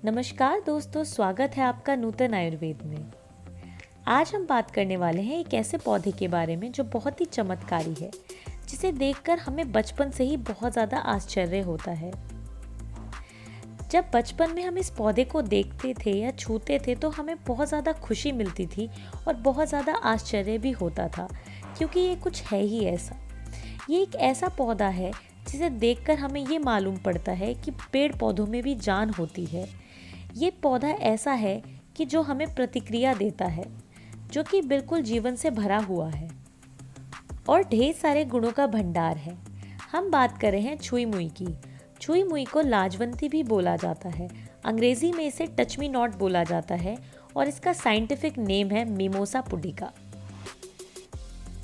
नमस्कार दोस्तों, स्वागत है आपका नूतन आयुर्वेद में। आज हम बात करने वाले हैं एक ऐसे पौधे के बारे में जो बहुत ही चमत्कारी है, जिसे देखकर हमें बचपन से ही बहुत ज़्यादा आश्चर्य होता है। जब बचपन में हम इस पौधे को देखते थे या छूते थे तो हमें बहुत ज़्यादा खुशी मिलती थी और बहुत ज़्यादा आश्चर्य भी होता था, क्योंकि ये कुछ है ही ऐसा। ये एक ऐसा पौधा है जिसे देखकर हमें ये मालूम पड़ता है कि पेड़ पौधों में भी जान होती है। ये पौधा ऐसा है कि जो हमें प्रतिक्रिया देता है, जो कि बिल्कुल जीवन से भरा हुआ है और ढेर सारे गुणों का भंडार है। हम बात कर रहे हैं छुई मुई की। छुई मुई को लाजवंती भी बोला जाता है। अंग्रेजी में इसे टच मी नॉट बोला जाता है और इसका साइंटिफिक नेम है मिमोसा पुडिका।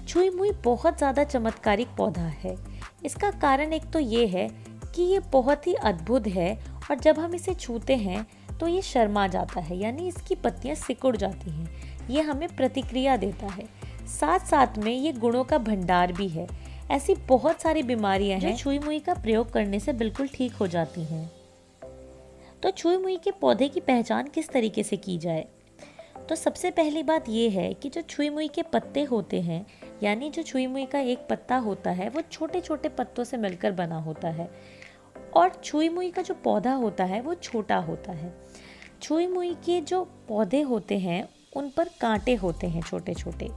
छुई मुई बहुत ज़्यादा चमत्कारिक पौधा है। इसका कारण एक तो ये है कि ये बहुत ही अद्भुत है और जब हम इसे छूते हैं तो ये शर्मा जाता है, यानी इसकी पत्तियां सिकुड़ जाती हैं। ये हमें प्रतिक्रिया देता है। साथ साथ में ये गुणों का भंडार भी है। ऐसी बहुत सारी बीमारियां हैं जो छुई मुई का प्रयोग करने से बिल्कुल ठीक हो जाती हैं। तो छुई मुई के पौधे की पहचान किस तरीके से की जाए? तो सबसे पहली बात ये है कि जो छुई मुई के पत्ते होते हैं, यानी जो छुई मुई का एक पत्ता होता है, वो छोटे छोटे पत्तों से मिलकर बना होता है और छुई मुई का जो पौधा होता है वो छोटा होता है। छुई मुई के जो पौधे होते हैं उन पर कांटे होते हैं छोटे छोटे।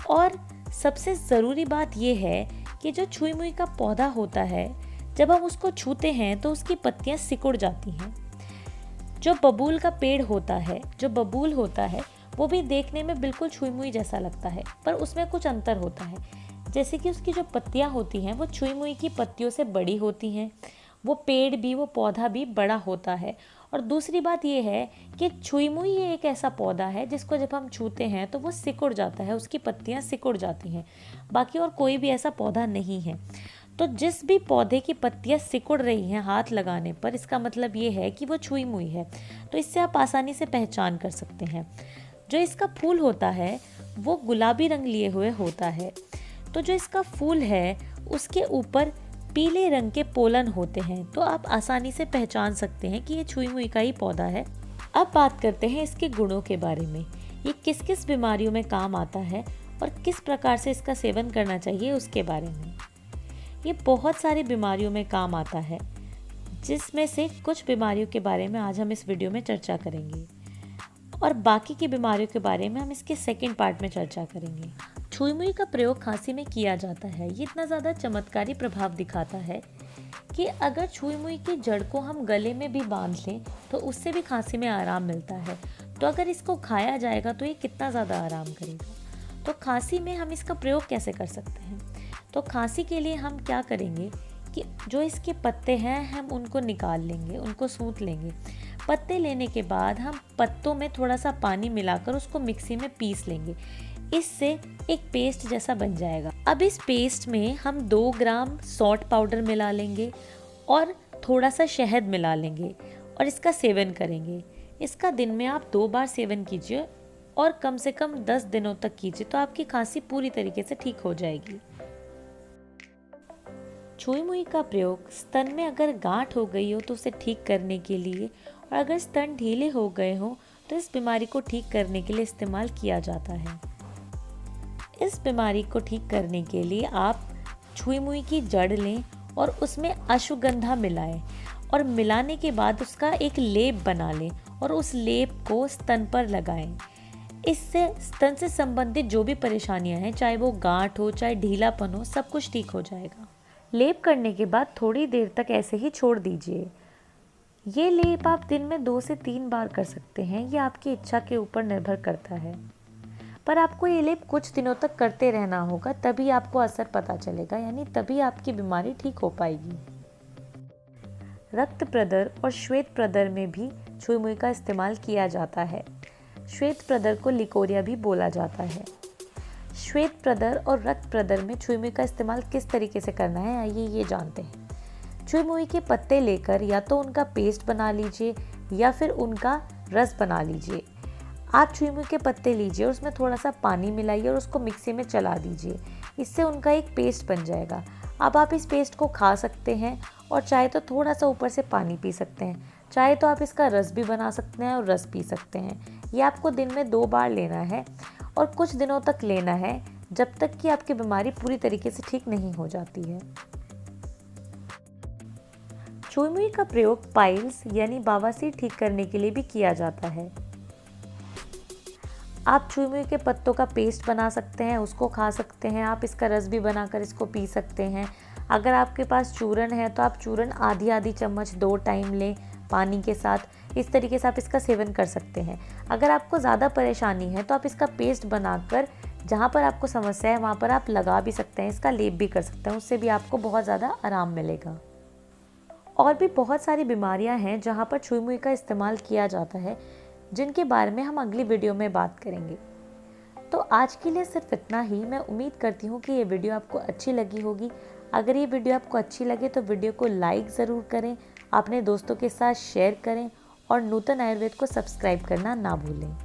और सबसे ज़रूरी बात ये है कि जो छुई मुई का पौधा होता है, जब हम उसको छूते हैं तो उसकी पत्तियां सिकुड़ जाती हैं। जो बबूल का पेड़ होता है, जो बबूल होता है, वो भी देखने में बिल्कुल छुई मुई जैसा लगता है, पर उसमें कुछ अंतर होता है। जैसे कि उसकी जो पत्तियां होती हैं वो छुई मुई की पत्तियों से बड़ी होती हैं, वो पेड़ भी, वो पौधा भी बड़ा होता है। और दूसरी बात ये है कि छुई मुई ये एक ऐसा पौधा है जिसको जब हम छूते हैं तो वो सिकुड़ जाता है, उसकी पत्तियां सिकुड़ जाती हैं। बाकी और कोई भी ऐसा पौधा नहीं है। तो जिस भी पौधे की पत्तियां सिकुड़ रही हैं हाथ लगाने पर, इसका मतलब ये है कि वो छुई मुई है। तो इससे आप आसानी से पहचान कर सकते हैं। जो इसका फूल होता है वो गुलाबी रंग लिए हुए होता है। तो जो इसका फूल है उसके ऊपर पीले रंग के पोलन होते हैं, तो आप आसानी से पहचान सकते हैं कि ये छुई मुई का ही पौधा है। अब बात करते हैं इसके गुणों के बारे में। ये किस किस बीमारियों में काम आता है और किस प्रकार से इसका सेवन करना चाहिए उसके बारे में। ये बहुत सारी बीमारियों में काम आता है, जिसमें से कुछ बीमारियों के बारे में आज हम इस वीडियो में चर्चा करेंगे और बाकी की बीमारियों के बारे में हम इसके सेकंड पार्ट में चर्चा करेंगे। छुई मुई का प्रयोग खांसी में किया जाता है। ये इतना ज़्यादा चमत्कारी प्रभाव दिखाता है कि अगर छुई मुई की जड़ को हम गले में भी बांध लें तो उससे भी खांसी में आराम मिलता है। तो अगर इसको खाया जाएगा तो ये कितना ज़्यादा आराम करेगा। तो खांसी में हम इसका प्रयोग कैसे कर सकते हैं? तो खांसी के लिए हम क्या करेंगे कि जो इसके पत्ते हैं हम उनको निकाल लेंगे, उनको सूंथ लेंगे। पत्ते लेने के बाद हम पत्तों में थोड़ा सा पानी मिलाकर उसको मिक्सी में पीस लेंगे। इससे एक पेस्ट जैसा बन जाएगा। अब इस पेस्ट में हम 2 ग्राम सॉल्ट पाउडर मिला लेंगे और थोड़ा सा शहद मिला लेंगे और इसका सेवन करेंगे। इसका दिन में आप 2 बार सेवन कीजिए और कम से कम 10 दिनों तक कीजिए, तो आपकी खांसी पूरी तरीके से ठीक हो जाएगी। छुई मुई का प्रयोग स्तन में अगर गांठ हो गई हो तो उसे ठीक करने के लिए, और अगर स्तन ढीले हो गए हो तो इस बीमारी को ठीक करने के लिए इस्तेमाल किया जाता है। इस बीमारी को ठीक करने के लिए आप छुई मुई की जड़ लें और उसमें अश्वगंधा मिलाएं और मिलाने के बाद उसका एक लेप बना लें और उस लेप को स्तन पर लगाएं। इससे स्तन से संबंधित जो भी परेशानियां हैं, चाहे वो गांठ हो, चाहे ढीलापन हो, सब कुछ ठीक हो जाएगा। लेप करने के बाद थोड़ी देर तक ऐसे ही छोड़ दीजिए। ये लेप आप दिन में 2 से 3 बार कर सकते हैं। ये आपकी इच्छा के ऊपर निर्भर करता है, पर आपको ये लेप कुछ दिनों तक करते रहना होगा, तभी आपको असर पता चलेगा, यानी तभी आपकी बीमारी ठीक हो पाएगी। रक्त प्रदर और श्वेत प्रदर में भी छुई मुई का इस्तेमाल किया जाता है। श्वेत प्रदर को लिकोरिया भी बोला जाता है। श्वेत प्रदर और रक्त प्रदर में छुई मुई का इस्तेमाल किस तरीके से करना है, आइए ये जानते हैं। छुई मुई के पत्ते लेकर या तो उनका पेस्ट बना लीजिए या फिर उनका रस बना लीजिए। आप छुई मुई के पत्ते लीजिए और उसमें थोड़ा सा पानी मिलाइए और उसको मिक्सी में चला दीजिए। इससे उनका एक पेस्ट बन जाएगा। अब आप इस पेस्ट को खा सकते हैं और चाहे तो थोड़ा सा ऊपर से पानी पी सकते हैं। चाहे तो आप इसका रस भी बना सकते हैं और रस पी सकते हैं। ये आपको दिन में 2 बार लेना है और कुछ दिनों तक लेना है, जब तक कि आपकी बीमारी पूरी तरीके से ठीक नहीं हो जाती है। चुई मुई का प्रयोग पाइल्स यानी बवासीर ठीक करने के लिए भी किया जाता है। आप चुई मुई के पत्तों का पेस्ट बना सकते हैं, उसको खा सकते हैं। आप इसका रस भी बनाकर इसको पी सकते हैं। अगर आपके पास चूरन है तो आप चूरन आधी आधी चम्मच 2 टाइम लें पानी के साथ। इस तरीके से आप इसका सेवन कर सकते हैं। अगर आपको ज़्यादा परेशानी है तो आप इसका पेस्ट बनाकर जहाँ पर आपको समस्या है वहाँ पर आप लगा भी सकते हैं, इसका लेप भी कर सकते हैं। उससे भी आपको बहुत ज़्यादा आराम मिलेगा। और भी बहुत सारी बीमारियां हैं जहां पर चुई मुई का इस्तेमाल किया जाता है, जिनके बारे में हम अगली वीडियो में बात करेंगे। तो आज के लिए सिर्फ इतना ही। मैं उम्मीद करती हूँ कि ये वीडियो आपको अच्छी लगी होगी। अगर ये वीडियो आपको अच्छी लगे तो वीडियो को लाइक ज़रूर करें, अपने दोस्तों के साथ शेयर करें और नूतन आयुर्वेद को सब्सक्राइब करना ना भूलें।